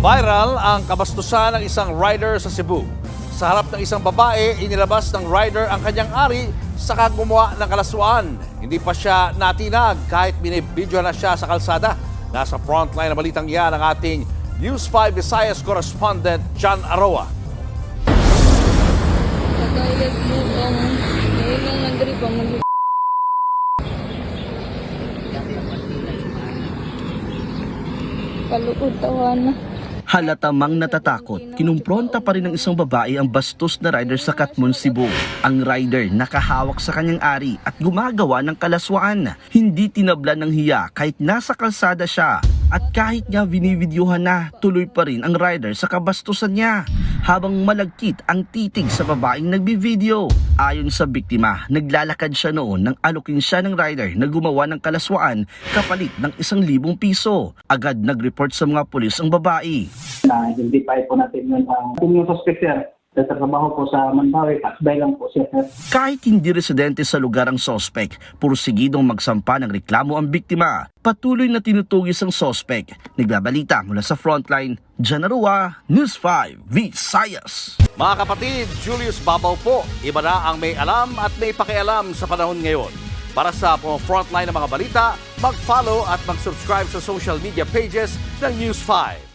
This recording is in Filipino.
Viral ang kabastusan ng isang rider sa Cebu. Sa harap ng isang babae, inilabas ng rider ang kanyang ari saka gumawa ng kalaswaan. Hindi pa siya natinag kahit binibidyo na siya sa kalsada. Nasa frontline na balitang yan ang ating News 5 Visayas correspondent John Aroa. Nagayag mo ang ngayon nagdribang kaluod tawan. Halatamang natatakot, kinumpronta pa rin ng isang babae ang bastos na rider sa Katmon, Cebu. Ang rider nakahawak sa kanyang ari at gumagawa ng kalaswaan. Hindi tinabla ng hiya kahit nasa kalsada siya. At kahit nga binivideohan na, tuloy pa rin ang rider sa kabastusan niya. Habang malagkit ang titig sa babaeng nagbivideo. Ayon sa biktima, naglalakad siya noon nang alukin siya ng rider na gumawa ng kalaswaan kapalit ng 1,000 piso. Agad nag-report sa mga pulis ang babae. Na-identify po natin yung suspect sir. Nagtatrabaho po sa Mandawi, asbay lang po siya sir. Kahit hindi residente sa lugar ang sospek, pursigidong magsampa ng reklamo ang biktima. Patuloy na tinutugis ang sospek. Nagbabalita mula sa frontline, John Aroa, News 5 Visayas. Mga kapatid, Julius Babaw po. Iba na ang may alam at may pakialam sa panahon ngayon. Para sa frontline ng mga balita, mag-follow at mag-subscribe sa social media pages ng News 5.